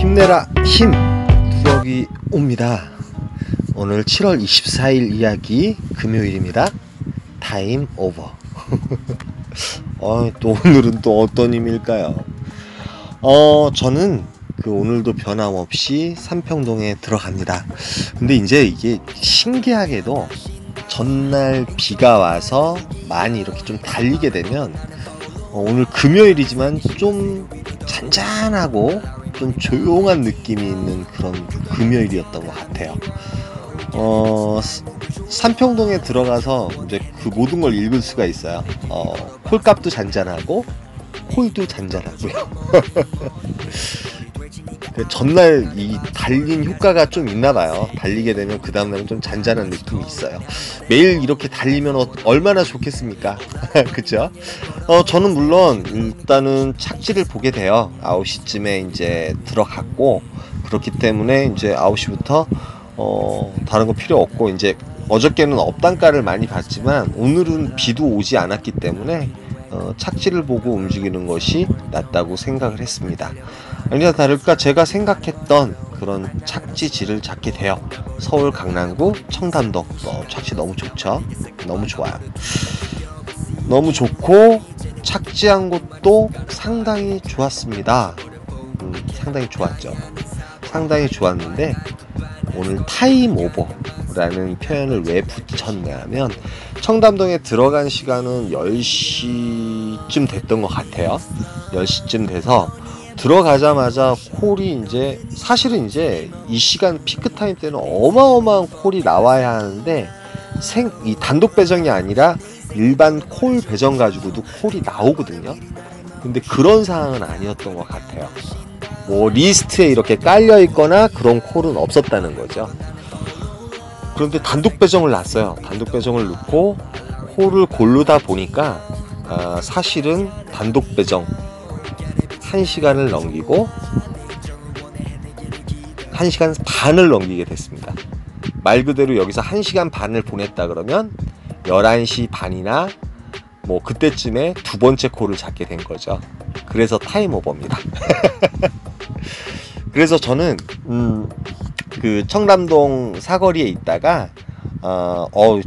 힘내라 힘 두덕이 옵니다. 오늘 7월 24일 이야기 금요일입니다. 타임 오버. 또 오늘은 또 어떤 의미일까요? 저는 오늘도 변함없이 삼평동에 들어갑니다. 근데 이제 이게 신기하게도 전날 비가 와서 많이 이렇게 좀 달리게 되면 오늘 금요일이지만 좀 잔잔하고 좀 조용한 느낌이 있는 그런 금요일이었던 것 같아요. 삼평동에 들어가서 이제 그 모든 걸 읽을 수가 있어요. 콜값도 잔잔하고 콜도 잔잔하고요. 전날 이 달린 효과가 좀 있나봐요. 달리게 되면 그 다음날은 좀 잔잔한 느낌이 있어요. 매일 이렇게 달리면 얼마나 좋겠습니까? 그쵸? 저는 물론 일단은 착지를 보게 돼요. 9시쯤에 이제 들어갔고, 그렇기 때문에 이제 9시부터 다른 거 필요 없고, 이제 어저께는 업단가를 많이 봤지만 오늘은 비도 오지 않았기 때문에 착지를 보고 움직이는 것이 낫다고 생각을 했습니다. 아니나 다를까 제가 생각했던 그런 착지지를 잡게 돼요. 서울 강남구 청담동. 착지 너무 좋죠. 너무 좋아요. 너무 좋고 착지한 곳도 상당히 좋았습니다. 상당히 좋았죠. 상당히 좋았는데 오늘 타임 오버라는 표현을 왜 붙였냐면 청담동에 들어간 시간은 10시쯤 됐던 것 같아요. 10시쯤 돼서 들어가자마자 콜이 이제 사실은 이제 이 시간 피크타임 때는 어마어마한 콜이 나와야 하는데 이 단독 배정이 아니라 일반 콜 배정 가지고도 콜이 나오거든요. 근데 그런 상황은 아니었던 것 같아요. 뭐 리스트에 이렇게 깔려 있거나 그런 콜은 없었다는 거죠. 그런데 단독 배정을 놨어요. 단독 배정을 넣고 콜을 고르다 보니까 사실은 단독 배정 1시간을 넘기고 1시간 반을 넘기게 됐습니다. 말 그대로 여기서 1시간 반을 보냈다 그러면 11시 반이나 뭐 그때쯤에 두 번째 콜을 잡게 된 거죠. 그래서 타임 오버입니다. 그래서 저는 그 청담동 사거리에 있다가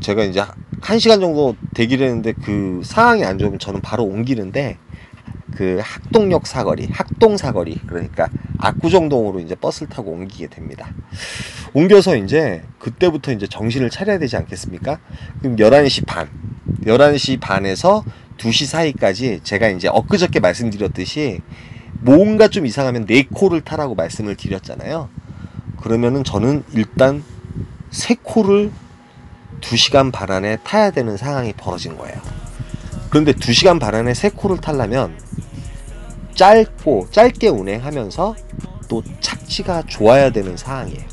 제가 이제 1시간 정도 대기를 했는데 그 상황이 안 좋으면 저는 바로 옮기는데 그 학동역 사거리, 학동 사거리, 그러니까 압구정동으로 이제 버스를 타고 옮기게 됩니다. 옮겨서 이제 그때부터 이제 정신을 차려야 되지 않겠습니까? 그럼 11시 반에서 2시 사이까지 제가 이제 엊그저께 말씀드렸듯이 뭔가 좀 이상하면 4콜을 타라고 말씀을 드렸잖아요. 그러면은 저는 일단 3콜을 2시간 반 안에 타야 되는 상황이 벌어진 거예요. 그런데 2시간 반 안에 3콜을 타려면 짧게 운행하면서 또 착지가 좋아야 되는 상황이에요.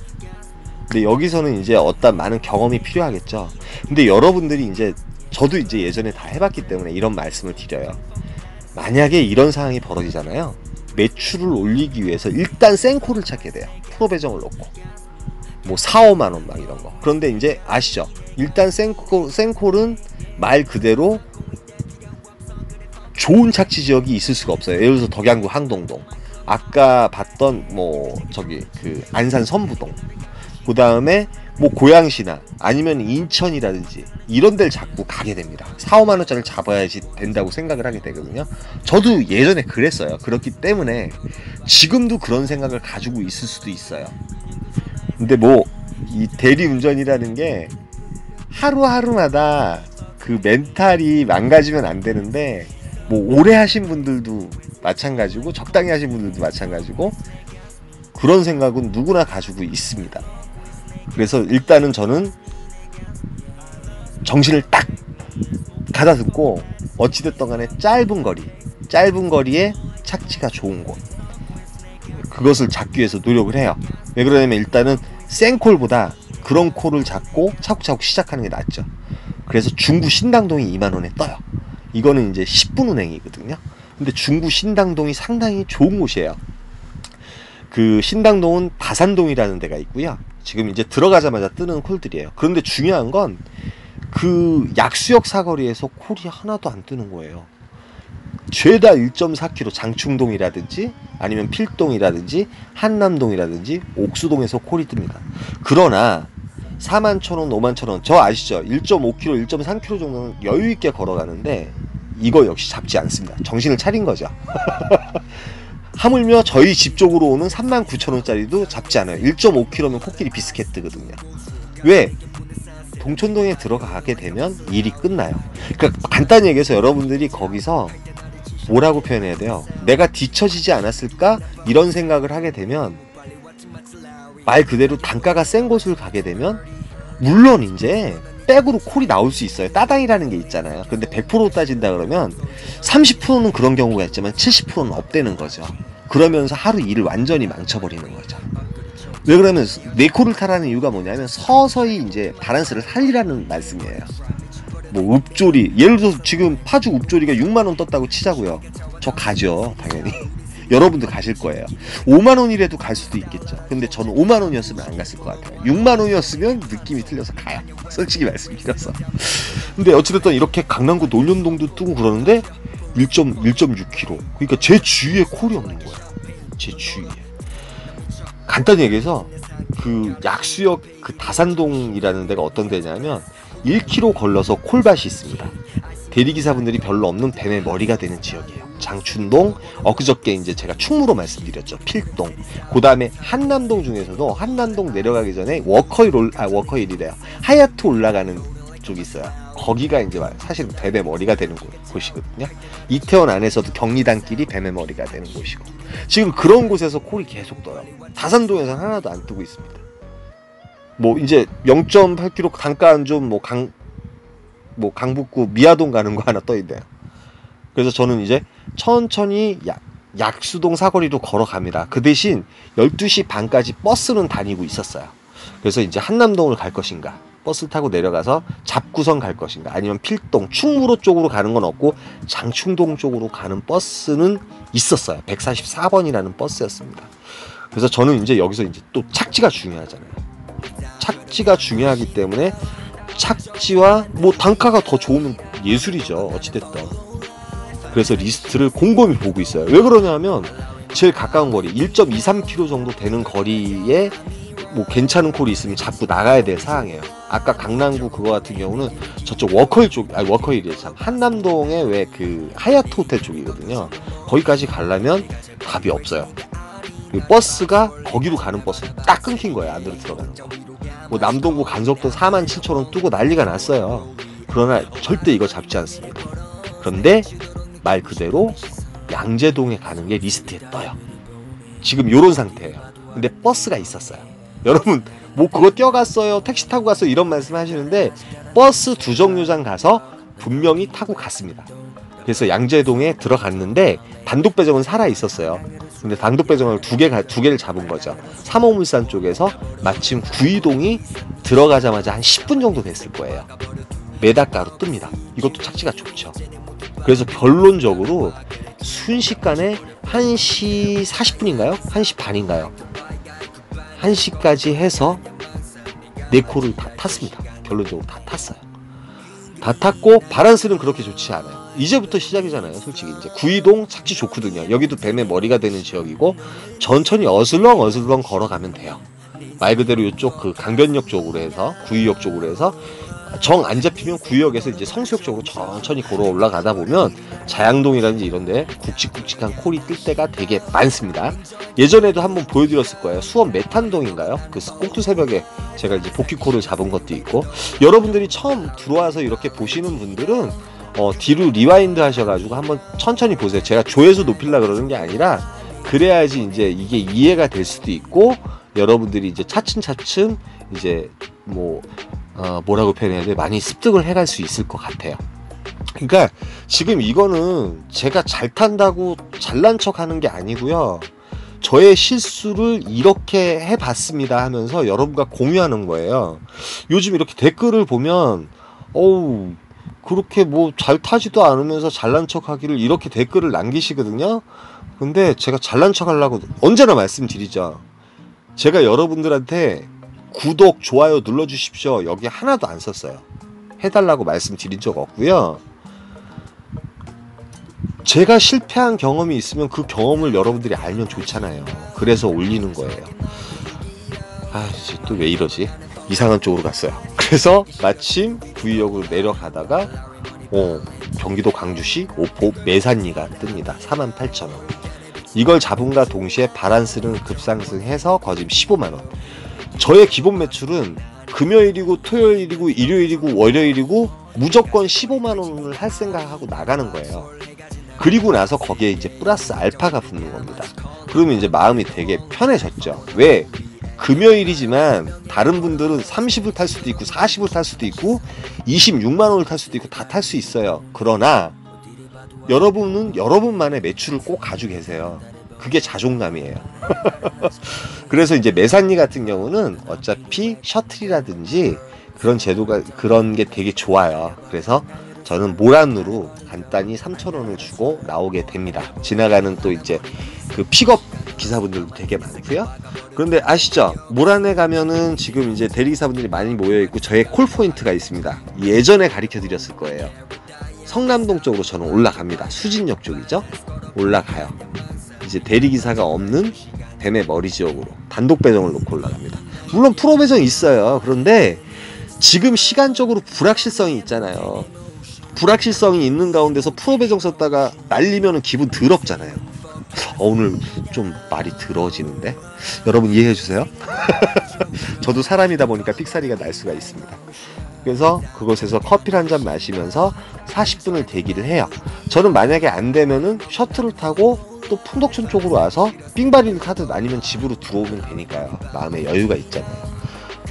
근데 여기서는 이제 어떤 많은 경험이 필요하겠죠. 근데 여러분들이 이제 저도 이제 예전에 다 해봤기 때문에 이런 말씀을 드려요. 만약에 이런 상황이 벌어지잖아요. 매출을 올리기 위해서 일단 생콜을 찾게 돼요. 프로 배정을 놓고 뭐 4, 5만원 막 이런 거. 그런데 이제 아시죠? 일단 생콜은 말 그대로 좋은 착지 지역이 있을 수가 없어요. 예를 들어서 덕양구 항동동, 아까 봤던 뭐 저기 그 안산 선부동, 그 다음에 뭐 고양시나 아니면 인천이라든지 이런 데를 자꾸 가게 됩니다. 4, 5만원짜리를 잡아야지 된다고 생각을 하게 되거든요. 저도 예전에 그랬어요. 그렇기 때문에 지금도 그런 생각을 가지고 있을 수도 있어요. 근데 뭐 이 대리운전이라는 게 하루하루마다 그 멘탈이 망가지면 안 되는데 뭐 오래 하신 분들도 마찬가지고 적당히 하신 분들도 마찬가지고 그런 생각은 누구나 가지고 있습니다. 그래서 일단은 저는 정신을 딱 가다듬고 어찌됐든 간에 짧은 거리에 착지가 좋은 곳, 그것을 잡기 위해서 노력을 해요. 왜 그러냐면 일단은 생콜보다 그런 콜을 잡고 차곡차곡 시작하는 게 낫죠. 그래서 중구 신당동이 2만원에 떠요. 이거는 이제 10분 운행이거든요. 근데 중구 신당동이 상당히 좋은 곳이에요. 그 신당동은 다산동이라는 데가 있고요. 지금 이제 들어가자마자 뜨는 콜들이에요. 그런데 중요한 건 그 약수역 사거리에서 콜이 하나도 안 뜨는 거예요. 죄다 1.4km 장충동이라든지 아니면 필동이라든지 한남동이라든지 옥수동에서 콜이 뜹니다. 그러나 41,000원, 51,000원 저 아시죠? 1.5km, 1.3km 정도는 여유있게 걸어가는데 이거 역시 잡지 않습니다. 정신을 차린 거죠. 하물며 저희 집 쪽으로 오는 39,000원짜리도 잡지 않아요. 1.5km면 코끼리 비스켓트거든요. 왜? 동촌동에 들어가게 되면 일이 끝나요. 그러니까 간단히 얘기해서 여러분들이 거기서 뭐라고 표현해야 돼요? 내가 뒤처지지 않았을까? 이런 생각을 하게 되면 말 그대로 단가가 센 곳을 가게 되면 물론 이제 백으로 콜이 나올 수 있어요. 따당이라는 게 있잖아요. 근데 100% 따진다 그러면 30%는 그런 경우가 있지만 70%는 없대는 거죠. 그러면서 하루 일을 완전히 망쳐버리는 거죠. 왜 그러면 네 콜을 타라는 이유가 뭐냐면 서서히 이제 바란스를 살리라는 말씀이에요. 뭐 읍조리 예를 들어서 지금 파주 읍조리가 6만원 떴다고 치자고요. 저 가죠 당연히. 여러분도 가실 거예요. 5만원이라도 갈 수도 있겠죠. 근데 저는 5만원이었으면 안 갔을 것 같아요. 6만원이었으면 느낌이 틀려서 가요. 솔직히 말씀드려서. 근데 어찌됐든 이렇게 강남구 논현동도 뜨고 그러는데 1.6km. 그러니까 제 주위에 콜이 없는 거예요. 제 주위에. 간단히 얘기해서 그 약수역 그 다산동이라는 데가 어떤 데냐면 1km 걸러서 콜밭이 있습니다. 대리기사분들이 별로 없는 뱀의 머리가 되는 지역이에요. 장춘동, 그저께 이제 제가 충무로 말씀드렸죠. 필동. 그 다음에 한남동 중에서도 한남동 내려가기 전에 워커힐이래요. 하얏트 올라가는 쪽이 있어요. 거기가 이제 사실 뱀의 머리가 되는 곳이거든요. 이태원 안에서도 경리단길이 뱀의 머리가 되는 곳이고. 지금 그런 곳에서 콜이 계속 떠요. 다산동에서는 하나도 안 뜨고 있습니다. 뭐 이제 0.8km 강가 좀 뭐 강북구 미아동 가는 거 하나 떠 있네요. 그래서 저는 이제 천천히 약수동 사거리로 걸어갑니다. 그 대신 12시 반까지 버스는 다니고 있었어요. 그래서 이제 한남동을 갈 것인가, 버스 타고 내려가서 잡구선 갈 것인가, 아니면 필동, 충무로 쪽으로 가는 건 없고 장충동 쪽으로 가는 버스는 있었어요. 144번이라는 버스였습니다. 그래서 저는 이제 여기서 이제 또 착지가 중요하잖아요. 착지가 중요하기 때문에 착지와 뭐 단가가 더 좋으면 예술이죠. 어찌됐든. 그래서 리스트를 곰곰이 보고 있어요. 왜 그러냐면 제일 가까운 거리 1.23km 정도 되는 거리에 뭐 괜찮은 콜이 있으면 자꾸 나가야 될 상황이에요. 아까 강남구 그거 같은 경우는 저쪽 워커힐 쪽, 워커힐이에요. 참 한남동의 왜 그 하얏트 호텔 쪽이거든요. 거기까지 가려면 답이 없어요. 버스가 거기로 가는 버스 딱 끊긴 거예요. 안으로 들어가는 거. 뭐 남동구 간석도 47,000원 뜨고 난리가 났어요. 그러나 절대 이거 잡지 않습니다. 그런데 말 그대로 양재동에 가는 게 리스트에 떠요. 지금 요런 상태예요. 근데 버스가 있었어요. 여러분 뭐 그거 뛰어갔어요, 택시 타고 갔어요 이런 말씀 하시는데 버스 두 정류장 가서 분명히 타고 갔습니다. 그래서 양재동에 들어갔는데 단독 배정은 살아 있었어요. 근데 단독 배정을 두 개를 잡은 거죠. 3호물산 쪽에서 마침 구이동이 들어가자마자 한 10분 정도 됐을 거예요. 메다가로 뜹니다. 이것도 착지가 좋죠. 그래서 결론적으로 순식간에 1시 40분인가요? 1시 반인가요? 1시까지 해서 4콜을 다 탔습니다. 결론적으로 다 탔어요. 다 탔고 바란스는 그렇게 좋지 않아요. 이제부터 시작이잖아요. 솔직히 이제 구이동 착지 좋거든요. 여기도 뱀의 머리가 되는 지역이고 천천히 어슬렁 걸어가면 돼요. 말 그대로 이쪽 그 강변역 쪽으로 해서 구의역 쪽으로 해서 정 안 잡히면 구의역에서 이제 성수역 쪽으로 천천히 걸어 올라가다 보면 자양동이라든지 이런데 굵직굵직한 콜이 뜰 때가 되게 많습니다. 예전에도 한번 보여드렸을 거예요. 수원 메탄동인가요? 그 꼭두 새벽에 제가 이제 복귀콜을 잡은 것도 있고. 여러분들이 처음 들어와서 이렇게 보시는 분들은 뒤로 리와인드 하셔가지고 한번 천천히 보세요. 제가 조회수 높이려고 그러는 게 아니라 그래야지 이제 이게 이해가 될 수도 있고 여러분들이 이제 차츰 이제 뭐라고 표현해야 돼? 많이 습득을 해갈 수 있을 것 같아요. 그러니까 지금 이거는 제가 잘 탄다고 잘난 척 하는 게 아니고요. 저의 실수를 이렇게 해봤습니다 하면서 여러분과 공유하는 거예요. 요즘 이렇게 댓글을 보면 그렇게 뭐 잘 타지도 않으면서 잘난 척 하기를 이렇게 댓글을 남기시거든요. 근데 제가 잘난 척 하려고 언제나 말씀드리죠. 제가 여러분들한테 구독, 좋아요 눌러주십시오 여기 하나도 안 썼어요. 해달라고 말씀드린 적 없고요. 제가 실패한 경험이 있으면 그 경험을 여러분들이 알면 좋잖아요. 그래서 올리는 거예요. 아, 또 왜 이러지? 이상한 쪽으로 갔어요. 그래서 마침 구의역으로 내려가다가 경기도 광주시 오포 매산리가 뜹니다. 48,000원. 이걸 잡음과 동시에 바란스는 급상승해서 거짐 15만원. 저의 기본 매출은 금요일이고 토요일이고 일요일이고 월요일이고 무조건 15만원을 할 생각하고 나가는 거예요. 그리고 나서 거기에 이제 플러스 알파가 붙는 겁니다. 그러면 이제 마음이 되게 편해졌죠. 왜? 금요일이지만 다른 분들은 30을 탈 수도 있고 40을 탈 수도 있고 26만원을 탈 수도 있고 다 탈 수 있어요. 그러나 여러분은 여러분만의 매출을 꼭 가지고 계세요. 그게 자존감이에요. 그래서 이제 매산리 같은 경우는 어차피 셔틀이라든지 그런 제도가 그런 게 되게 좋아요. 그래서 저는 모란으로 간단히 3,000원을 주고 나오게 됩니다. 지나가는 또 이제 그 픽업 기사분들도 되게 많고요. 그런데 아시죠? 모란에 가면은 지금 이제 대리기사분들이 많이 모여있고 저의 콜포인트가 있습니다. 예전에 가르쳐 드렸을 거예요. 성남동 쪽으로 저는 올라갑니다. 수진역 쪽이죠. 올라가요. 이제 대리기사가 없는 뱀의 머리 지역으로 단독 배정을 놓고 올라갑니다. 물론 프로 배정이 있어요. 그런데 지금 시간적으로 불확실성이 있잖아요. 불확실성이 있는 가운데서 프로 배정 썼다가 날리면 기분 더럽잖아요. 오늘 좀 말이 더러워지는데 여러분 이해해주세요. 저도 사람이다 보니까 삑사리가 날 수가 있습니다. 그래서 그곳에서 커피를 한 잔 마시면서 40분을 대기를 해요. 저는 만약에 안 되면은 셔틀을 타고 또 풍덕천 쪽으로 와서 삥바리를 타든 아니면 집으로 들어오면 되니까요. 마음의 여유가 있잖아요.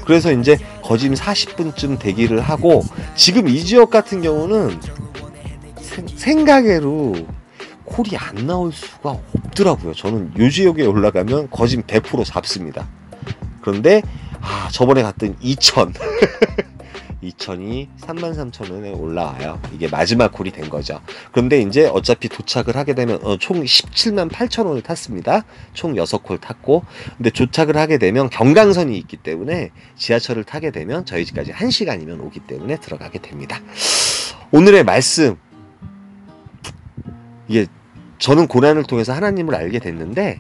그래서 이제 거짐 40분쯤 대기를 하고 지금 이 지역 같은 경우는 생각외로 콜이 안 나올 수가 없더라고요. 저는 요 지역에 올라가면 거짐 100% 잡습니다. 그런데 저번에 갔던 2,000 2,000이 33,000원에 올라와요. 이게 마지막 콜이 된 거죠. 그런데 이제 어차피 도착을 하게 되면 총 178,000원을 탔습니다. 총 6콜 탔고, 근데 도착을 하게 되면 경강선이 있기 때문에 지하철을 타게 되면 저희 집까지 1시간이면 오기 때문에 들어가게 됩니다. 오늘의 말씀, 이게 저는 고난을 통해서 하나님을 알게 됐는데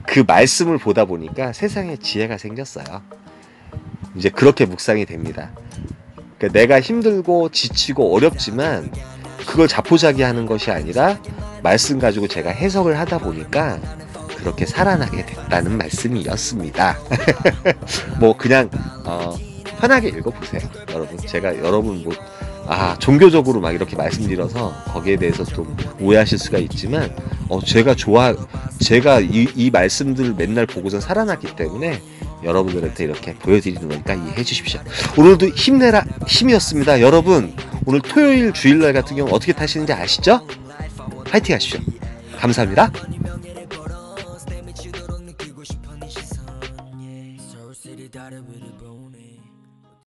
그 말씀을 보다 보니까 세상에 지혜가 생겼어요. 이제 그렇게 묵상이 됩니다. 그러니까 내가 힘들고 지치고 어렵지만 그걸 자포자기하는 것이 아니라 말씀 가지고 제가 해석을 하다 보니까 그렇게 살아나게 됐다는 말씀이었습니다. 뭐 그냥 편하게 읽어보세요. 여러분, 제가 여러분 뭐 종교적으로 막 이렇게 말씀드려서 거기에 대해서 좀 오해하실 수가 있지만 제가 이 말씀들을 맨날 보고서 살아났기 때문에 여러분들한테 이렇게 보여드리는 거니까 이해해 주십시오. 오늘도 힘내라 힘이었습니다. 여러분, 오늘 토요일 주일날 같은 경우 어떻게 타시는지 아시죠? 파이팅 하십시오. 감사합니다. 서울시리 다른 위를 보네.